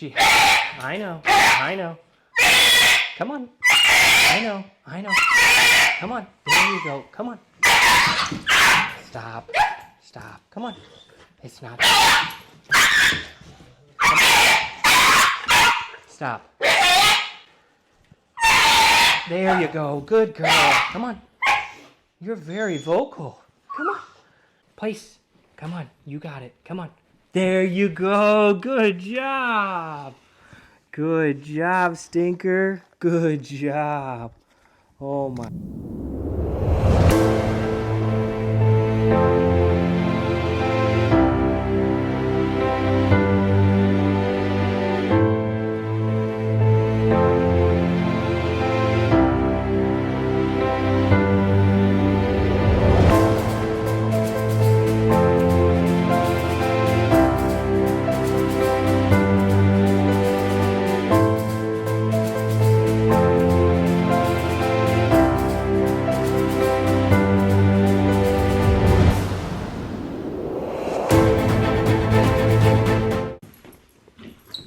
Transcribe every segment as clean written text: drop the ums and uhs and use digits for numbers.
I know. Come on. I know. Come on. There you go. Come on. Stop. Come on. It's not. Stop. There you go. Good girl. Come on. You're very vocal. Come on. Place. Come on. You got it. Come on. There you go. Good job. Good job, Stinker. Good job. Oh my.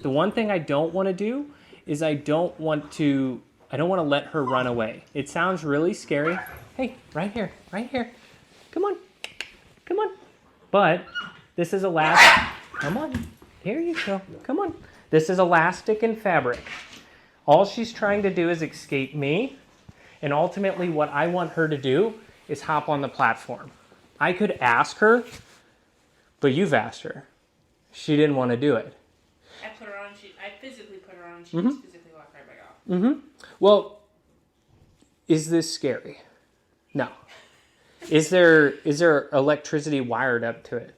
The one thing I don't want to do is I don't want to let her run away. It sounds really scary. Hey, right here. Come on. But this is come on. Here you go. Come on. This is elastic and fabric. All she's trying to do is escape me. And ultimately what I want her to do is hop on the platform. I could ask her, but you've asked her. She didn't want to do it. I physically put her on, she just physically walked right back off. Mm-hmm. Well, is this scary? No. Is there electricity wired up to it?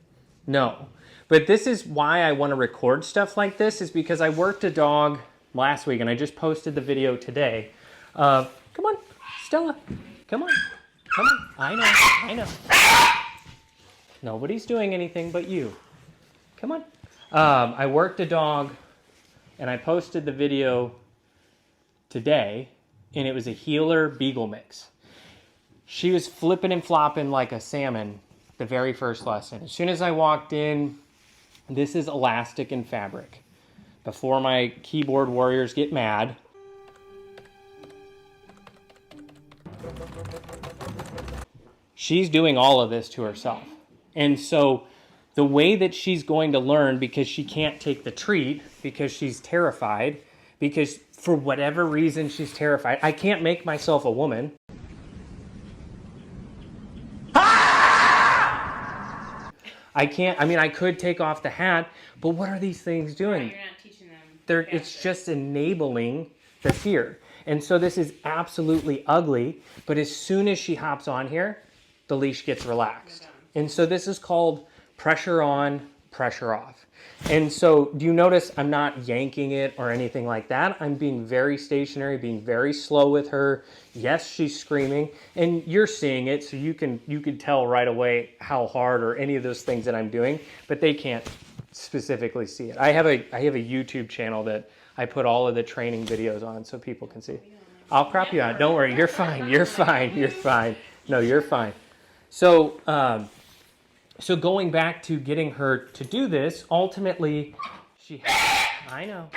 No. But this is why I want to record stuff like this, is because I worked a dog last week and I just posted the video today. Come on, Stella. Come on. I know. Nobody's doing anything but you. Come on. I worked a dog and I posted the video today, and it was a heeler beagle mix. She was flipping and flopping like a salmon the very first lesson. As soon as I walked in, this is elastic and fabric. Before my keyboard warriors get mad, she's doing all of this to herself. And so the way that she's going to learn, because she can't take the treat, because she's terrified, because for whatever reason she's terrified. I can't make myself a woman. I can't, I could take off the hat, but what are these things doing? You're not teaching them. It's just enabling the fear. And so this is absolutely ugly, but as soon as she hops on here, the leash gets relaxed. And so this is called pressure on, pressure off. And so do you notice I'm not yanking it or anything like that? I'm being very stationary, being very slow with her. Yes, she's screaming, and you're seeing it, so you can tell right away how hard or any of those things that I'm doing, but they can't specifically see it. I have a YouTube channel that I put all of the training videos on so people can see. I'll crop you out. Don't worry. You're fine. You're fine. No, you're fine. So, so going back to getting her to do this, ultimately, I know.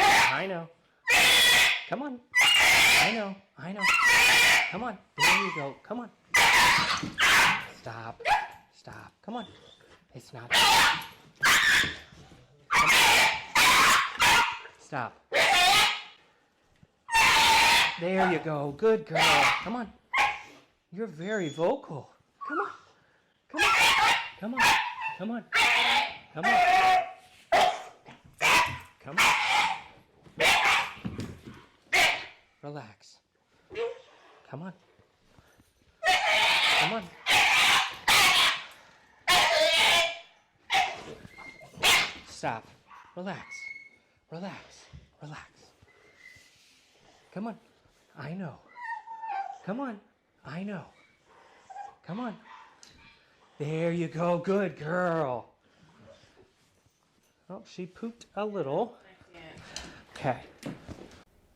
Come on. I know. Come on. There you go. Come on. Stop. Come on. It's not. Stop. There you go. Good girl. Come on. You're very vocal. Come on. Relax. Come on. Stop. Relax. Come on. I know. Come on. There you go. Good girl. Oh, she pooped a little. Okay.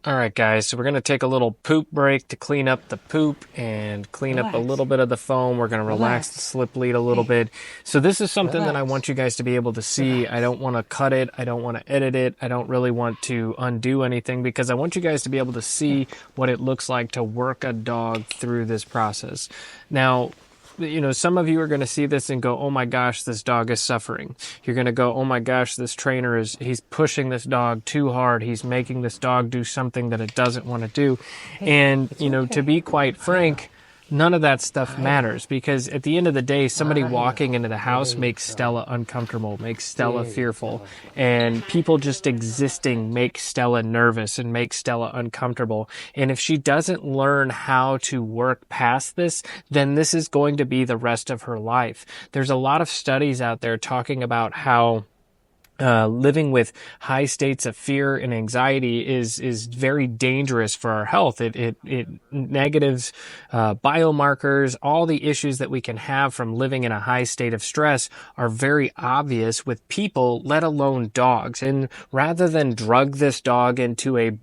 All right, guys, so we're going to take a little poop break to clean up the poop and clean up a little bit of the foam. We're going to relax the slip lead a little bit. So this is something that I want you guys to be able to see. I don't want to cut it. I don't want to edit it. I don't really want to undo anything because I want you guys to be able to see what it looks like to work a dog through this process. Now, you know, some of you are going to see this and go, oh my gosh, this dog is suffering. You're going to go, oh my gosh, this trainer he's pushing this dog too hard. He's making this dog do something that it doesn't want to do. And, you know, to be quite frank, none of that stuff matters because at the end of the day, somebody walking into the house makes Stella uncomfortable, makes Stella fearful, and people just existing make Stella nervous and make Stella uncomfortable. And if she doesn't learn how to work past this, then this is going to be the rest of her life. There's a lot of studies out there talking about how living with high states of fear and anxiety is very dangerous for our health. It negatives biomarkers. All the issues that we can have from living in a high state of stress are very obvious with people, let alone dogs. And rather than drug this dog into a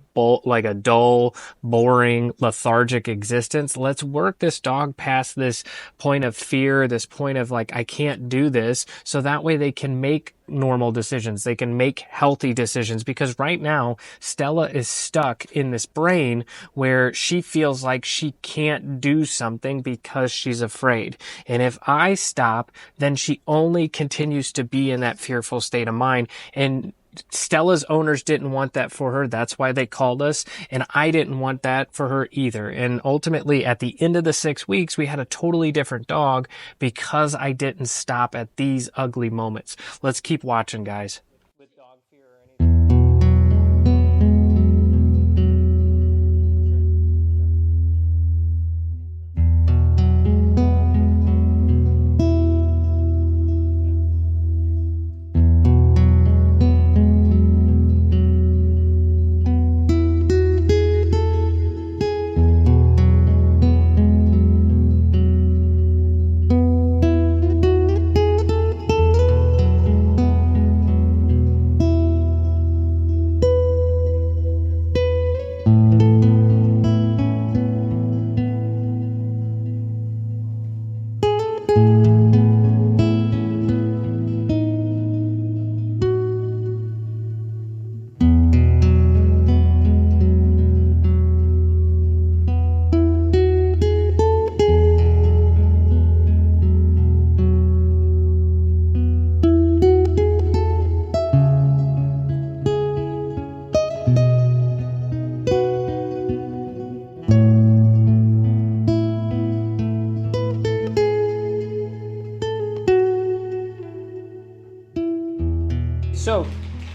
dull, boring, lethargic existence, let's work this dog past this point of fear, this point of like, I can't do this, so that way they can make normal decisions. They can make healthy decisions because right now Stella is stuck in this brain where she feels like she can't do something because she's afraid. And if I stop, then she only continues to be in that fearful state of mind. And Stella's owners didn't want that for her. That's why they called us. And I didn't want that for her either. And ultimately, at the end of the 6 weeks, we had a totally different dog because I didn't stop at these ugly moments. Let's keep watching, guys. With dog fear or anything.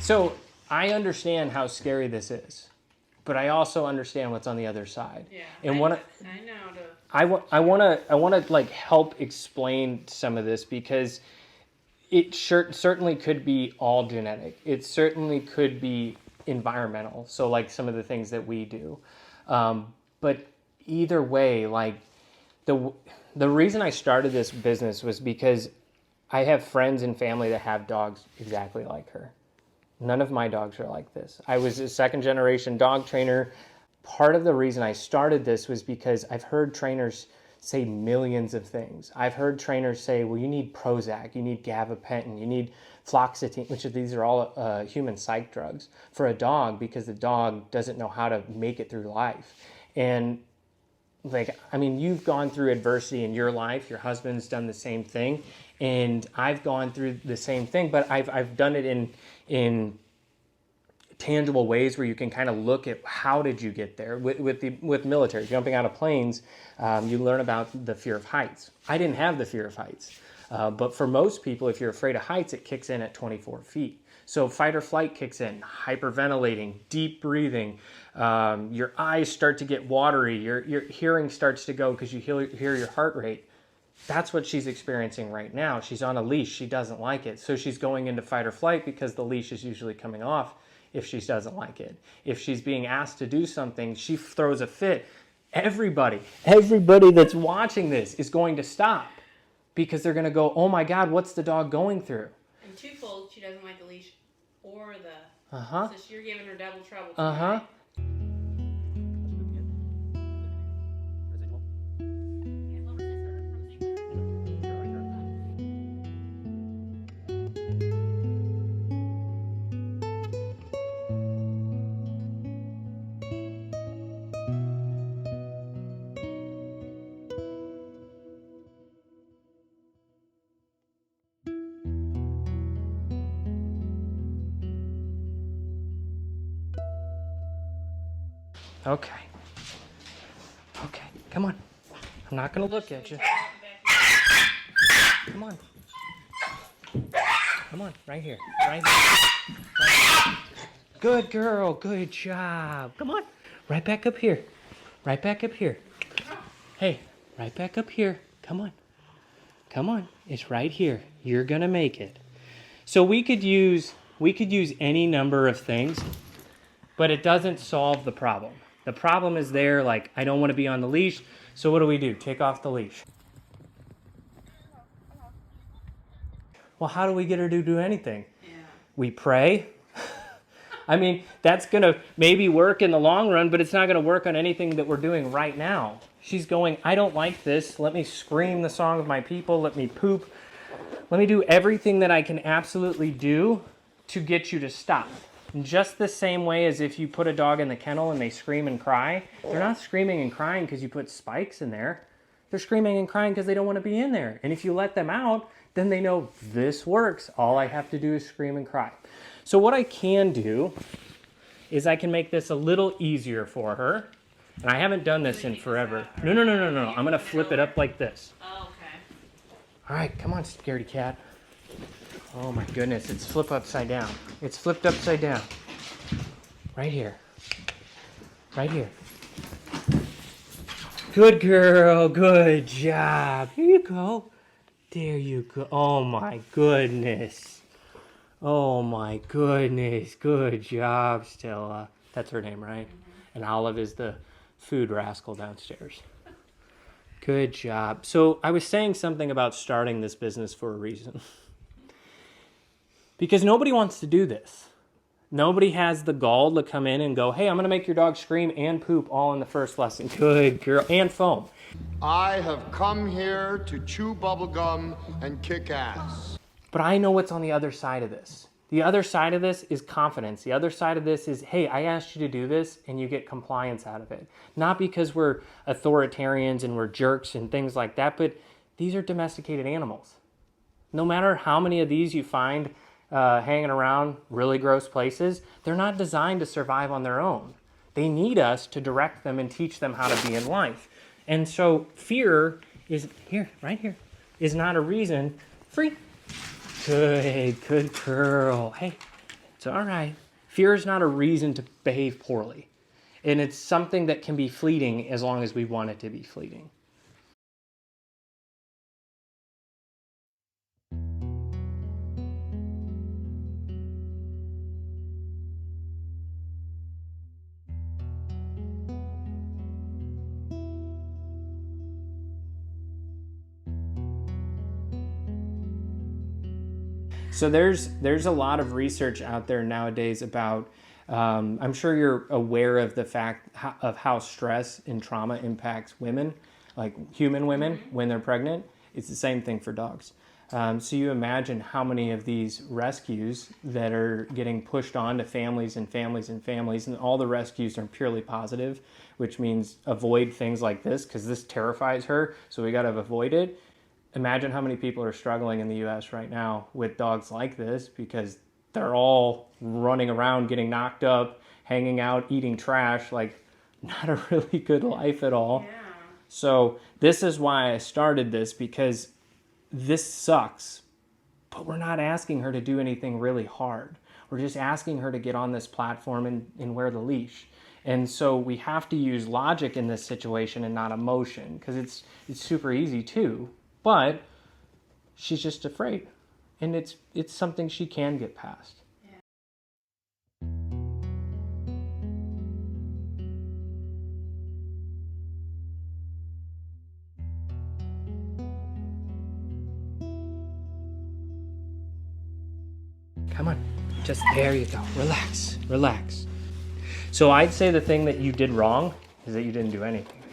So I understand how scary this is, but I also understand what's on the other side. Yeah, and I know. I want to like help explain some of this because it certainly could be all genetic. It certainly could be environmental. So like some of the things that we do, but either way, like the reason I started this business was because I have friends and family that have dogs exactly like her. None of my dogs are like this. I was a second generation dog trainer. Part of the reason I started this was because I've heard trainers say millions of things. I've heard trainers say, well, you need Prozac, you need gabapentin, you need fluoxetine, which these are all human psych drugs for a dog because the dog doesn't know how to make it through life. And like, I mean, you've gone through adversity in your life. Your husband's done the same thing. And I've gone through the same thing, but I've done it in tangible ways where you can kind of look at how did you get there. With military, jumping out of planes, you learn about the fear of heights. I didn't have the fear of heights. But for most people, if you're afraid of heights, it kicks in at 24 feet. So fight or flight kicks in, hyperventilating, deep breathing. Your eyes start to get watery. Your hearing starts to go because you hear your heart rate. That's what she's experiencing right now. She's on a leash. She doesn't like it. So she's going into fight or flight because the leash is usually coming off if she doesn't like it. If she's being asked to do something, she throws a fit. Everybody that's watching this is going to stop because they're going to go, oh my God, what's the dog going through? And twofold, she doesn't like the leash or the... So you're giving her double trouble tonight. Okay. Okay, come on. I'm not gonna look at you. Come on. Come on, right here. Right here. Right here. Good girl, good job. Come on. Right back up here. Right back up here. Hey, right back up here. Come on. Come on. It's right here. You're gonna make it. So we could use any number of things, but it doesn't solve the problem. The problem is there, like, I don't want to be on the leash, so what do? Take off the leash. Well, how do we get her to do anything? Yeah. We pray. I mean, that's going to maybe work in the long run, but it's not going to work on anything that we're doing right now. She's going, I don't like this. Let me scream the song of my people. Let me poop. Let me do everything that I can absolutely do to get you to stop. In just the same way as if you put a dog in the kennel and they scream and cry, they're not screaming and crying because you put spikes in there. They're screaming and crying because they don't want to be in there. And if you let them out, then they know this works. All I have to do is scream and cry. So what I can do is I can make this a little easier for her. And I haven't done this in forever. No. I'm going to flip it up like this. Oh, okay. All right, come on, scaredy cat. Oh my goodness, it's flipped upside down. It's flipped upside down. Right here. Right here. Good girl, good job. Here you go. There you go. Oh my goodness. Oh my goodness. Good job, Stella. That's her name, right? Mm-hmm. And Olive is the food rascal downstairs. Good job. So I was saying something about starting this business for a reason. Because nobody wants to do this. Nobody has the gall to come in and go, hey, I'm going to make your dog scream and poop all in the first lesson. Good girl. And foam. I have come here to chew bubblegum and kick ass. But I know what's on the other side of this. The other side of this is confidence. The other side of this is, hey, I asked you to do this and you get compliance out of it. Not because we're authoritarians and we're jerks and things like that, but these are domesticated animals. No matter how many of these you find hanging around really gross places, they're not designed to survive on their own. They need us to direct them and teach them how to be in life. And so fear is here, right here, is not a reason. Free. Good girl. Hey, it's all right. Fear is not a reason to behave poorly. And it's something that can be fleeting as long as we want it to be fleeting. So there's a lot of research out there nowadays about, I'm sure you're aware of the fact of how stress and trauma impacts women, like human women when they're pregnant. It's the same thing for dogs. So you imagine how many of these rescues that are getting pushed on to families and families and families, and all the rescues are purely positive, which means avoid things like this because this terrifies her, so we got to avoid it. Imagine how many people are struggling in the US right now with dogs like this because they're all running around, getting knocked up, hanging out, eating trash, like not a really good life at all. Yeah. So this is why I started this, because this sucks, but we're not asking her to do anything really hard. We're just asking her to get on this platform and wear the leash. And so we have to use logic in this situation and not emotion, because it's super easy too. But she's just afraid, and it's something she can get past. Yeah. Come on, just there you go. Relax, relax. So I'd say the thing that you did wrong is that you didn't do anything.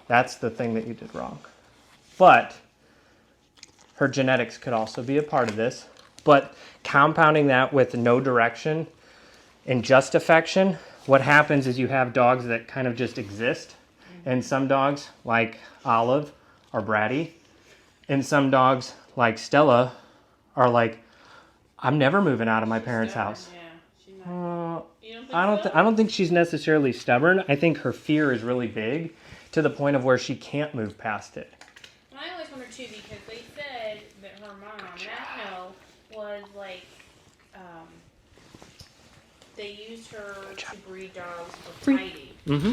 That's the thing that you did wrong. But her genetics could also be a part of this. But compounding that with no direction and just affection, what happens is you have dogs that kind of just exist. And some dogs, like Olive, are bratty. And some dogs, like Stella, are like, I'm never moving out of my parents' house. Yeah. She's not. You don't I don't think she's necessarily stubborn. I think her fear is really big to the point of where she can't move past it. Well, I always wonder too because they said that her mom, Matno, was like, they used her to breed dogs for fighting. Mm-hmm.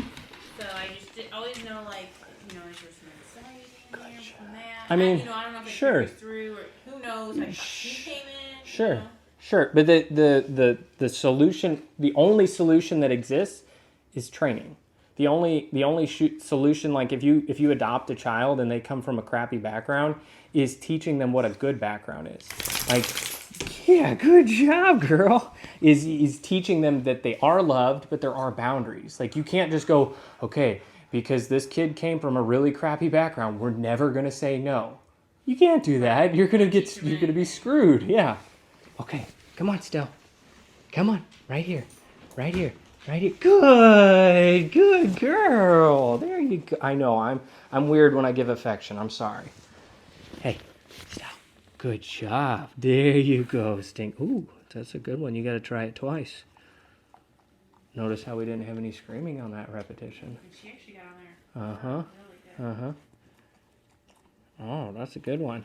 So I just always know, like, is there some anxiety in there from that? I mean, I don't know if it sure. goes through or who knows. Like, she came in. Sure. Sure. But the solution, the only solution that exists is training. The only solution, like if you adopt a child and they come from a crappy background, is teaching them what a good background is. Like, yeah, good job, girl. Is teaching them that they are loved, but there are boundaries. Like, you can't just go, okay, because this kid came from a really crappy background, we're never gonna say no. You can't do that. You're gonna be screwed. Yeah. Okay, come on, Stella. Come on, right here, right here, right here. Good girl. There you go. I know I'm weird when I give affection. I'm sorry. Hey, Stella. Good job. There you go, Stink. Ooh, that's a good one. You got to try it twice. Notice how we didn't have any screaming on that repetition. She actually got on there. Uh huh. Oh, that's a good one.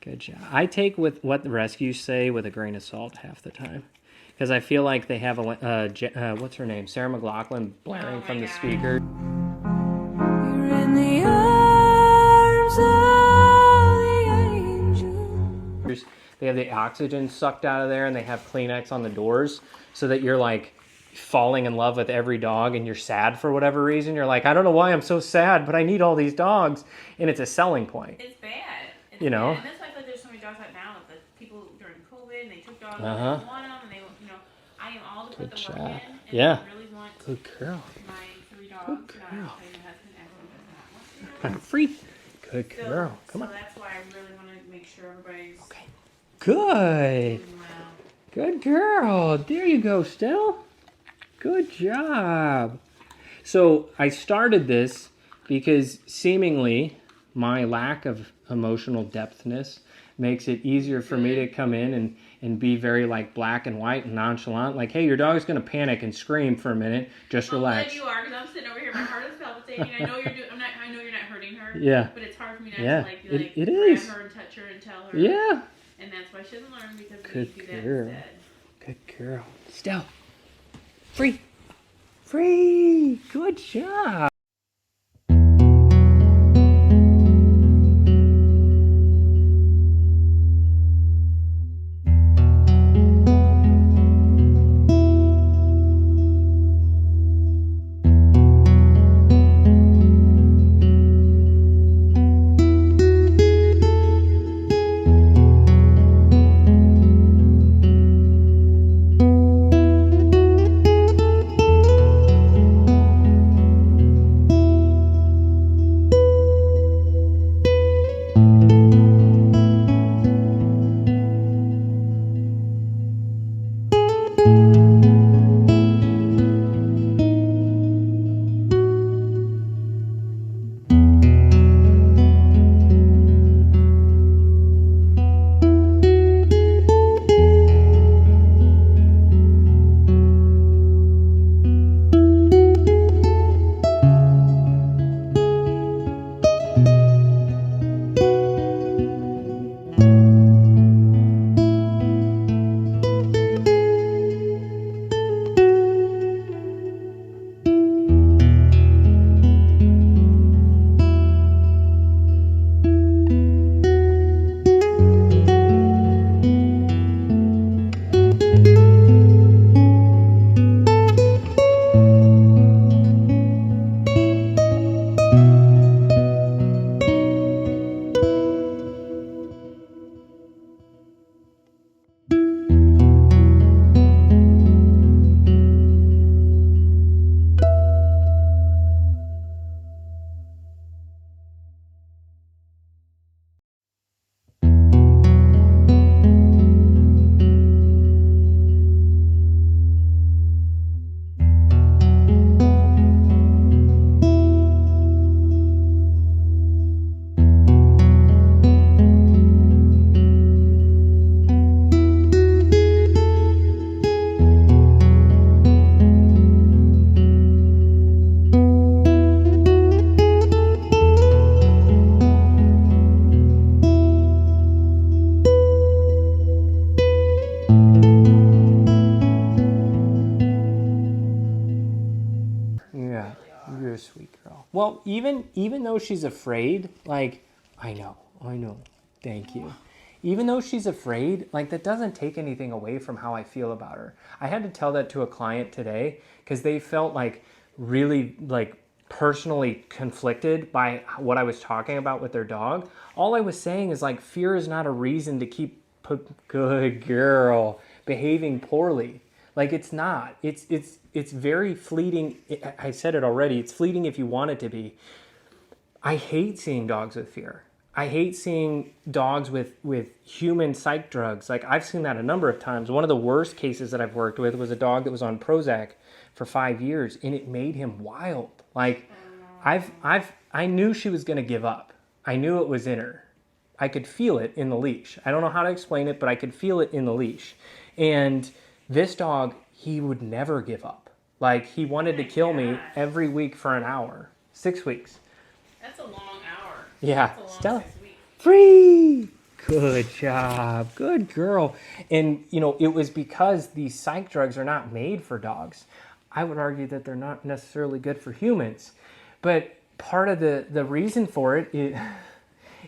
Good job. I take with what the rescues say with a grain of salt half the time. Because I feel like they have what's her name? Sarah McLachlan blaring from the speaker. You're in the arms of the angel. They have the oxygen sucked out of there and they have Kleenex on the doors so that you're like falling in love with every dog and you're sad for whatever reason. You're like, I don't know why I'm so sad, but I need all these dogs. And it's a selling point. It's bad. It's you know? bad. And that's why I feel like there's so many dogs out now that the people during COVID and they took dogs and Uh-huh. they want them and they, I am all to put Good the work job. in. And Yeah. I really want Good girl. my 3 dogs. Good Not girl. my husband actually does not want 3 dogs. I'm free. Good So- girl. Come on. So that's why I really want to make sure everybody's Okay. Good. doing well. Good girl. There you go, Stella. Good job. So I started this because seemingly my lack of emotional depthness makes it easier for me to come in and be very like black and white and nonchalant. Like, hey, your dog's going to panic and scream for a minute. Just I'm relax. glad you are, because I'm sitting over here, my heart is palpitating. I know you're doing. I know you're not hurting her. Yeah. But it's hard for me not Yeah, to like it grab is. her and touch her and tell her. Yeah. And that's why she doesn't learn, because Good we do that girl. instead. Good girl. Stella. Free. Free. Good job. Well, even though she's afraid, like, I know, thank you. Even though she's afraid, like, that doesn't take anything away from how I feel about her. I had to tell that to a client today because they felt like really like personally conflicted by what I was talking about with their dog. All I was saying is like, fear is not a reason to keep good girl behaving poorly. Like, it's not. It's very fleeting. I said it already. It's fleeting if you want it to be. I hate seeing dogs with fear. I hate seeing dogs with human psych drugs. Like, I've seen that a number of times. One of the worst cases that I've worked with was a dog that was on Prozac for 5 years, and it made him wild. Like, I knew she was going to give up. I knew it was in her. I could feel it in the leash. I don't know how to explain it, but I could feel it in the leash. And this dog, he would never give up. Like, he wanted to kill me every week for an hour. 6 weeks. That's a long hour. Yeah. That's a long Stella. 6 weeks. Free! Good job. Good girl. And, you know, it was because these psych drugs are not made for dogs. I would argue that they're not necessarily good for humans. But part of the reason for it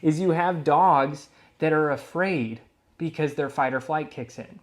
is you have dogs that are afraid because their fight or flight kicks in.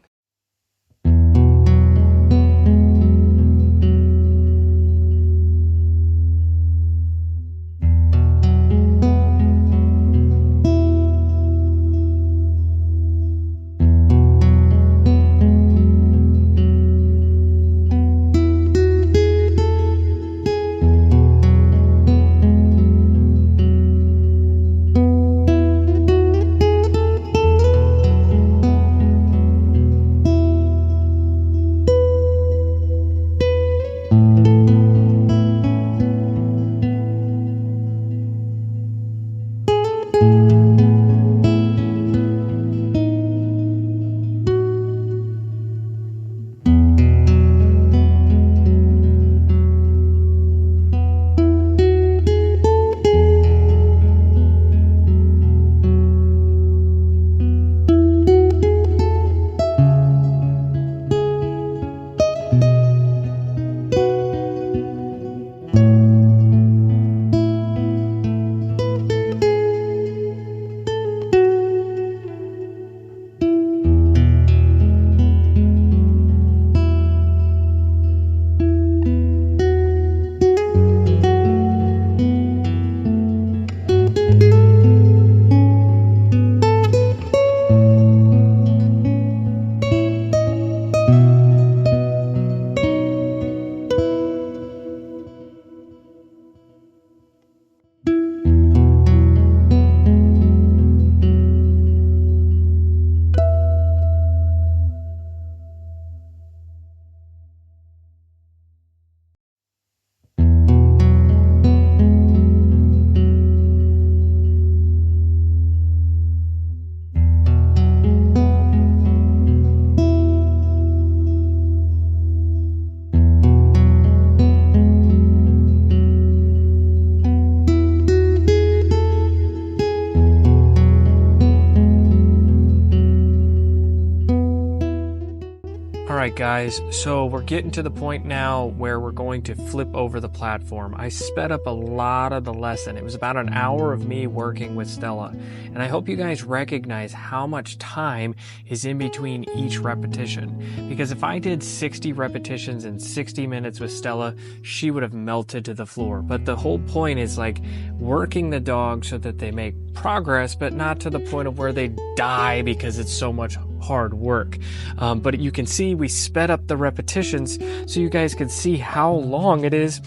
Alright guys, so we're getting to the point now where we're going to flip over the platform. I sped up a lot of the lesson. It was about an hour of me working with Stella. And I hope you guys recognize how much time is in between each repetition. Because if I did 60 repetitions in 60 minutes with Stella, she would have melted to the floor. But the whole point is like working the dog so that they make progress, but not to the point of where they die because it's so much hard work. But you can see we sped up the repetitions so you guys can see how long it is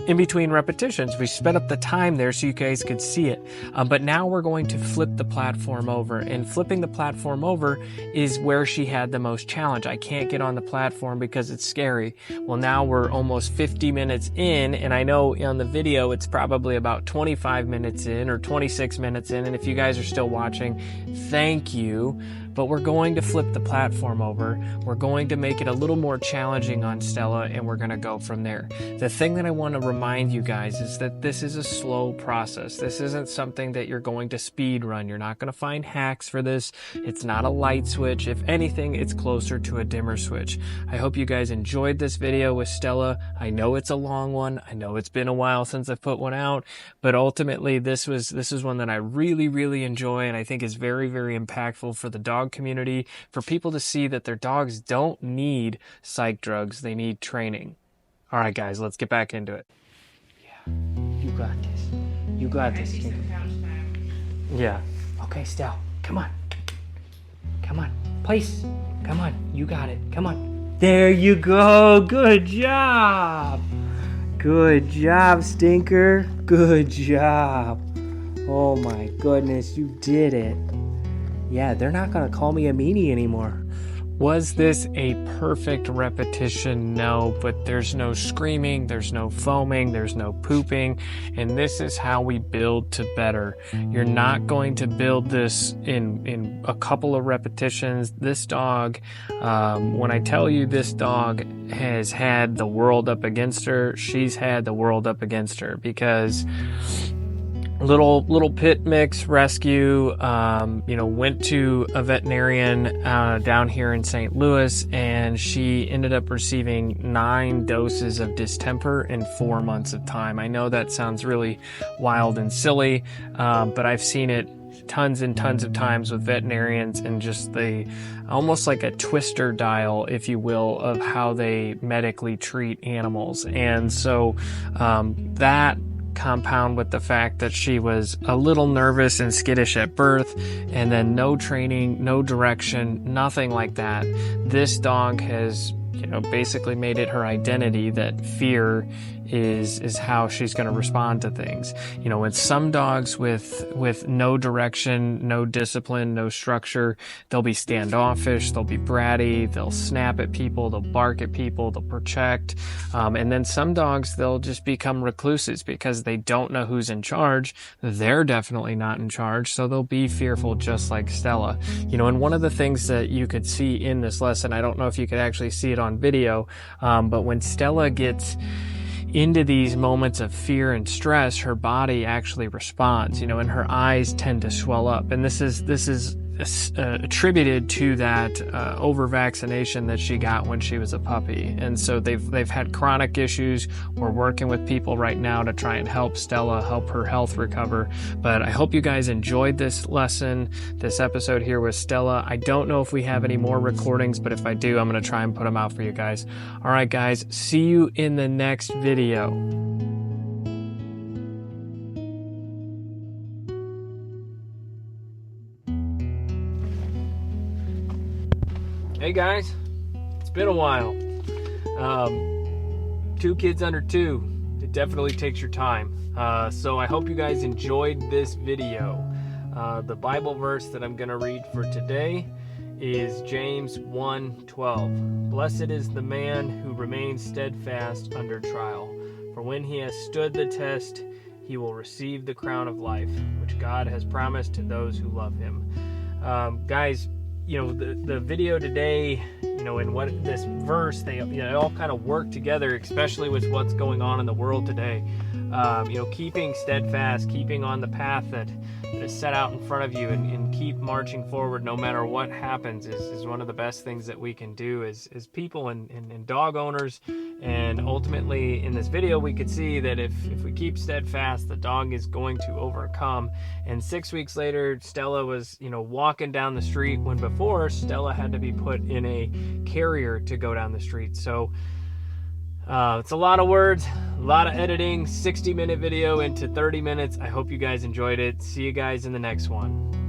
in between repetitions. We sped up the time there so you guys could see it. But now we're going to flip the platform over, and flipping the platform over is where she had the most challenge. I can't get on the platform because it's scary. Well, now we're almost 50 minutes in, and I know on the video it's probably about 25 minutes in or 26 minutes in, and if you guys are still watching, thank you. but we're going to flip the platform over. We're going to make it a little more challenging on Stella, and we're going to go from there. The thing that I want to remind you guys is that this is a slow process. This isn't something that you're going to speed run. You're not going to find hacks for this. It's not a light switch. If anything, it's closer to a dimmer switch. I hope you guys enjoyed this video with Stella. I know it's a long one. I know it's been a while since I've put one out, but ultimately this is one that I really enjoy, and I think is very impactful for the dog community, for people to see that their dogs don't need psych drugs. They need training. All right, guys, let's get back into it. Yeah, you got this. You got this. Yeah. Okay, Stella, come on. Come on, place. Come on, you got it. Come on. There you go. Good job. Good job, Stinker. Good job. Oh my goodness, you did it. Yeah, they're not gonna call me a meanie anymore. Was this a perfect repetition? No, but there's no screaming, there's no foaming, there's no pooping, and this is how we build to better. You're not going to build this in a couple of repetitions. This dog, when I tell you this dog has had the world up against her, she's had the world up against her, because little pit mix rescue, went to a veterinarian down here in St. Louis, and she ended up receiving 9 doses of distemper in 4 months of time. I know that sounds really wild and silly, but I've seen it tons and tons of times with veterinarians, and just almost like a twister dial, if you will, of how they medically treat animals. And so that compound with the fact that she was a little nervous and skittish at birth, and then no training, no direction, nothing like that. This dog has, basically made it her identity that fear is how she's going to respond to things. When some dogs with no direction, no discipline, no structure, they'll be standoffish, they'll be bratty, they'll snap at people, they'll bark at people, they'll project, and then some dogs, they'll just become recluses because they don't know who's in charge. They're definitely not in charge, so they'll be fearful, just like Stella. And one of the things that you could see in this lesson, I don't know if you could actually see it on video, but when Stella gets into these moments of fear and stress, her body actually responds, and her eyes tend to swell up. And this is attributed to that over vaccination that she got when she was a puppy. And so they've had chronic issues. We're working with people right now to try and help Stella, help her health recover. But I hope you guys enjoyed this lesson, this episode here with Stella. I don't know if we have any more recordings, but if I do, I'm going to try and put them out for you guys. All right, guys, see you in the next video. Hey guys, it's been a while. 2 kids under 2, it definitely takes your time. So I hope you guys enjoyed this video. The Bible verse that I'm going to read for today is James 1:12. Blessed is the man who remains steadfast under trial, for when he has stood the test, he will receive the crown of life, which God has promised to those who love him. Guys, the video today, and what this verse, they all kind of work together, especially with what's going on in the world today. Keeping steadfast, keeping on the path that is set out in front of you, and keep marching forward no matter what happens is one of the best things that we can do as people and dog owners. And ultimately in this video we could see that if we keep steadfast, the dog is going to overcome. And 6 weeks later, Stella was walking down the street, when before Stella had to be put in a carrier to go down the street. So it's a lot of words, a lot of editing, 60-minute video into 30 minutes. I hope you guys enjoyed it. See you guys in the next one.